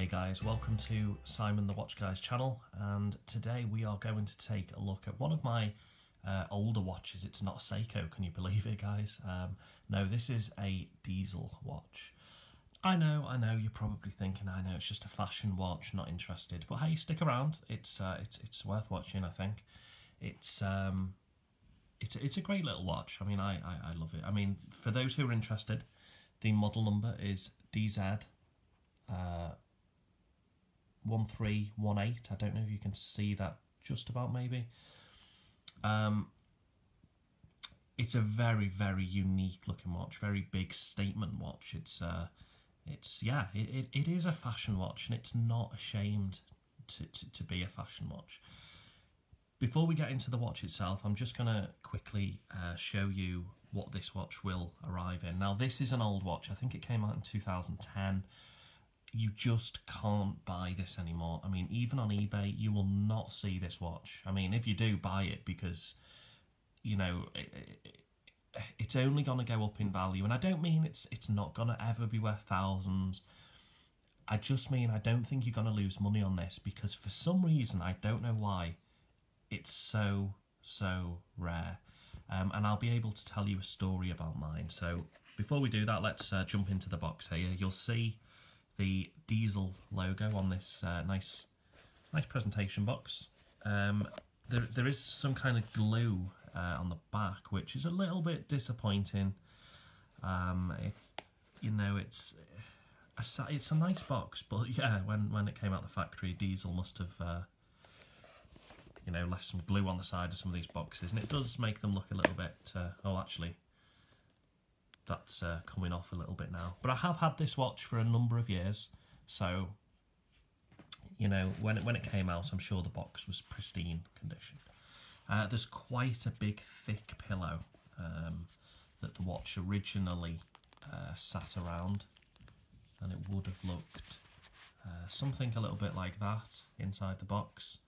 guys, welcome to Simon the Watch Guy's channel, and today we are going to take a look at one of my older watches. It's not a Seiko, can you believe it, guys? No, this is a diesel watch. I know, you're probably thinking, I know, it's just a fashion watch, not interested. But hey, stick around, it's worth watching, I think. It's a great little watch. I mean, I love it. I mean, for those who are interested, the model number is DZ 1318. I don't know if you can see that just about, maybe. It's a very, very unique looking watch, very big statement watch. It is a fashion watch, and it's not ashamed to be a fashion watch. Before we get into the watch itself, I'm just going to quickly show you what this watch will arrive in. Now, this is an old watch. I think it came out in 2010. You just can't buy this anymore. I mean, even on eBay, you will not see this watch. I mean, if you do, buy it, because, you know, it's only going to go up in value. And I don't mean it's not going to ever be worth thousands. I just mean I don't think you're going to lose money on this, because for some reason, I don't know why, it's so rare. And I'll be able to tell you a story about mine. So before we do that, let's jump into the box here. You'll see the diesel logo on this nice presentation box. There is some kind of glue on the back, which is a little bit disappointing. You know, it's a nice box, but yeah, when it came out the factory, Diesel must have you know, left some glue on the side of some of these boxes, and it does make them look a little bit. Oh, actually, that's coming off a little bit now. But I have had this watch for a number of years, so you know, when it came out, I'm sure the box was pristine condition. There's quite a big, thick pillow that the watch originally sat around, and it would have looked something a little bit like that inside the box.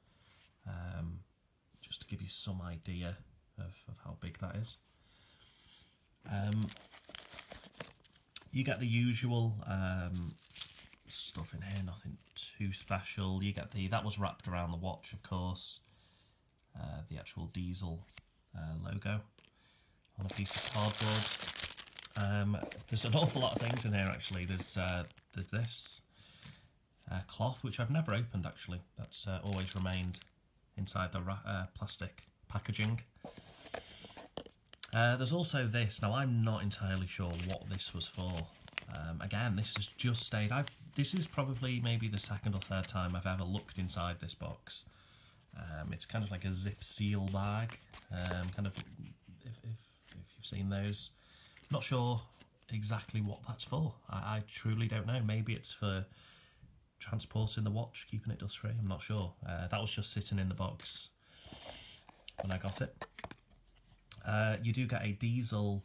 Just to give you some idea of how big that is. You get the usual stuff in here, nothing too special. You get that was wrapped around the watch, of course, the actual Diesel logo on a piece of cardboard. There's an awful lot of things in here, actually. There's this cloth, which I've never opened, actually. That's always remained inside the plastic packaging. There's also this. Now, I'm not entirely sure what this was for. Again, this has just stayed. This is probably maybe the second or third time I've ever looked inside this box. It's kind of like a zip seal bag. Kind of, if you've seen those. Not sure exactly what that's for. I truly don't know. Maybe it's for transporting the watch, keeping it dust free. I'm not sure. That was just sitting in the box when I got it. You do get a Diesel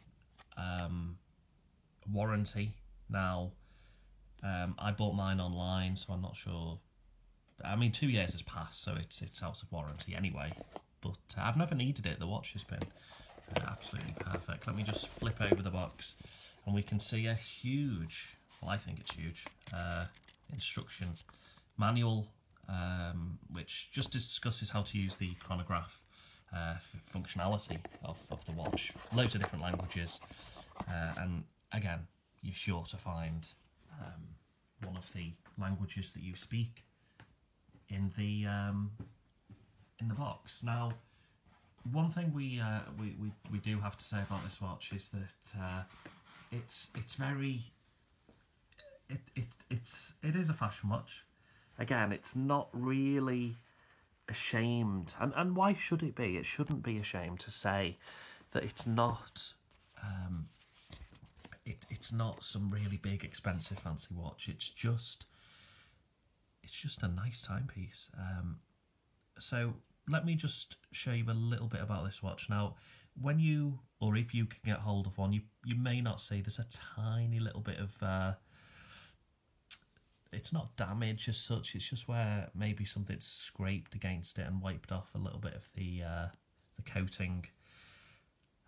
warranty. Now, I bought mine online, so I'm not sure. I mean, 2 years has passed, so it's out of warranty anyway. But I've never needed it. The watch has been absolutely perfect. Let me just flip over the box, and we can see a huge, well, I think it's huge, instruction manual, which just discusses how to use the chronograph functionality of the watch. Loads of different languages, and again, you're sure to find one of the languages that you speak in the box. Now, one thing we do have to say about this watch is that it is a fashion watch. Again, it's not really ashamed, and why should it be? It shouldn't be ashamed to say that it's not. It's not some really big, expensive, fancy watch. It's just a nice timepiece. So let me just show you a little bit about this watch. Now, when you, or if you can get hold of one, you may not see there's a tiny little bit of. It's not damage as such. It's just where maybe something's scraped against it and wiped off a little bit of the coating.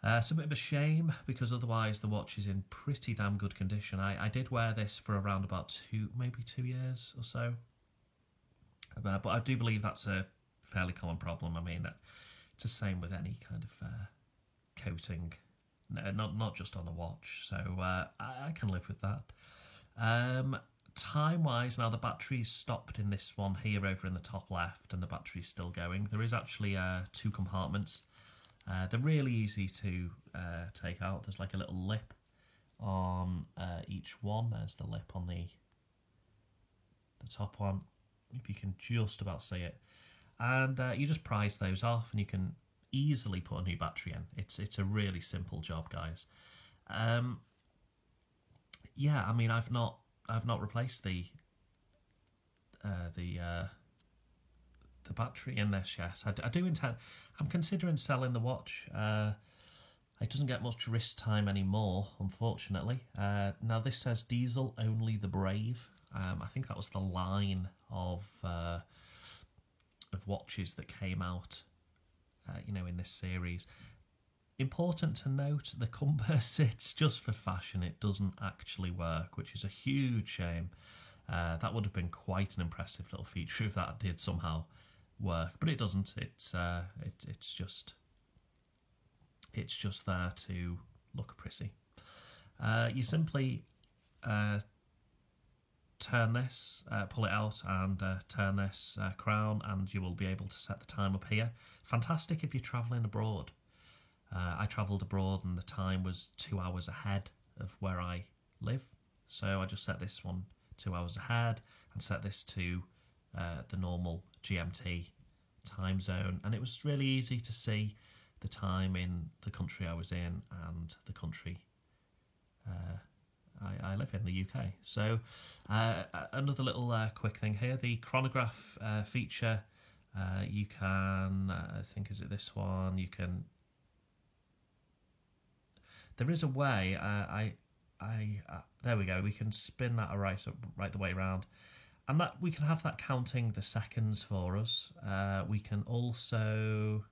It's a bit of a shame because otherwise the watch is in pretty damn good condition. I did wear this for around about maybe 2 years or so. But I do believe that's a fairly common problem. I mean, it's the same with any kind of coating, not just on a watch. So I can live with that. Time-wise, now the battery's stopped in this one here over in the top left, and the battery's still going. There is actually 2 compartments. They're really easy to take out. There's like a little lip on each one. There's the lip on the top one, if you can just about see it. And you just prise those off, and you can easily put a new battery in. It's a really simple job, guys. Yeah, I mean, I've not replaced the battery in this yet. I do intend. I'm considering selling the watch. It doesn't get much wrist time anymore, unfortunately. Now this says diesel only the brave. I think that was the line of watches that came out, in this series. Important to note, the compass, it's just for fashion. It doesn't actually work, which is a huge shame. That would have been quite an impressive little feature if that did somehow work, but it doesn't. It's just there to look pretty. You simply turn this, pull it out, and turn this crown, and you will be able to set the time up here. Fantastic if you're travelling abroad. I travelled abroad and the time was 2 hours ahead of where I live, so I just set this one 2 hours ahead and set this to the normal GMT time zone, and it was really easy to see the time in the country I was in and the country I live in, the UK. So another little quick thing here, the chronograph feature, you can, I think, is it this one, you can, there is a way, there we go, we can spin that right the way around, and that we can have that counting the seconds for us. We can also,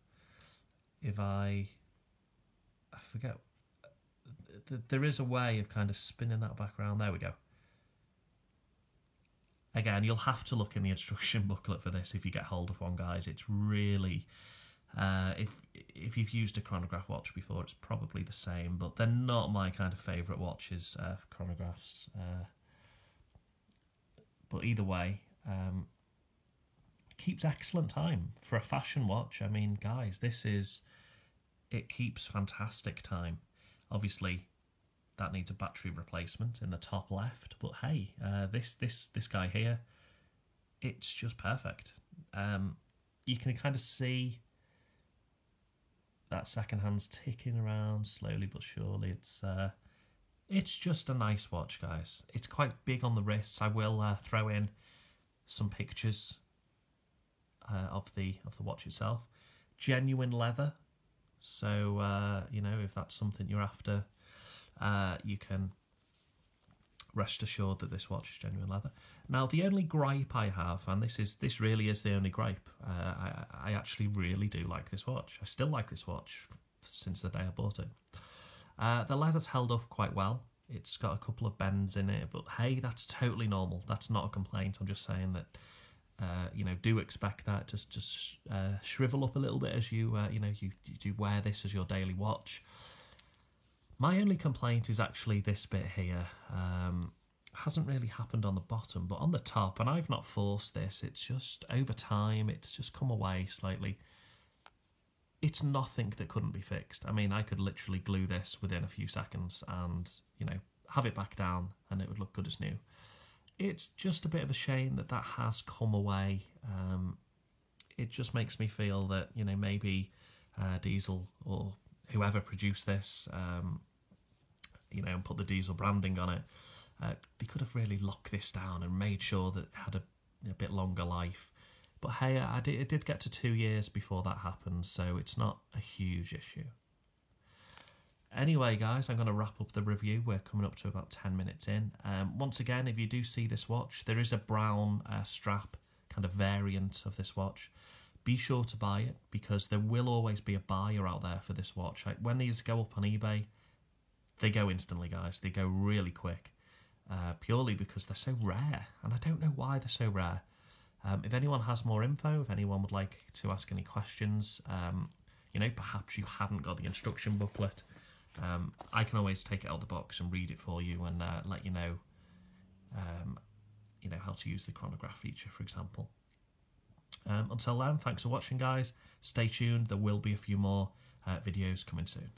if I forget, there is a way of kind of spinning that back around. There we go. Again, you'll have to look in the instruction booklet for this if you get hold of one, guys. It's really, if you've used a chronograph watch before, it's probably the same, but they're not my kind of favourite watches, chronographs. But either way, keeps excellent time for a fashion watch. I mean, guys, it keeps fantastic time. Obviously, that needs a battery replacement in the top left, but hey, this guy here, it's just perfect. You can kind of see that second hand's ticking around slowly but surely. It's just a nice watch, guys. It's quite big on the wrists. I will throw in some pictures of the watch itself. Genuine leather. So, if that's something you're after, you can rest assured that this watch is genuine leather. Now, the only gripe I have, and this really is the only gripe, I actually really do like this watch. I still like this watch since the day I bought it. The leather's held up quite well. It's got a couple of bends in it, but hey, that's totally normal. That's not a complaint. I'm just saying that, do expect that. Just shrivel up a little bit as you do wear this as your daily watch. My only complaint is actually this bit here. Hasn't really happened on the bottom, but on the top, and I've not forced this, it's just over time, it's just come away slightly. It's nothing that couldn't be fixed. I mean, I could literally glue this within a few seconds and, have it back down and it would look good as new. It's just a bit of a shame that has come away. It just makes me feel that, maybe Diesel or whoever produced this, and put the Diesel branding on it, they could have really locked this down and made sure that it had a bit longer life. But hey, it did get to 2 years before that happened, so it's not a huge issue. Anyway, guys, I'm going to wrap up the review. We're coming up to about 10 minutes in. Once again, if you do see this watch, there is a brown strap kind of variant of this watch. be sure to buy it, because there will always be a buyer out there for this watch. Like, when these go up on eBay, they go instantly, guys. They go really quick, purely because they're so rare, and I don't know why they're so rare. If anyone has more info, if anyone would like to ask any questions, you know, perhaps you haven't got the instruction booklet, I can always take it out of the box and read it for you and let you know, how to use the chronograph feature, for example. Until then, thanks for watching, guys. Stay tuned. There will be a few more videos coming soon.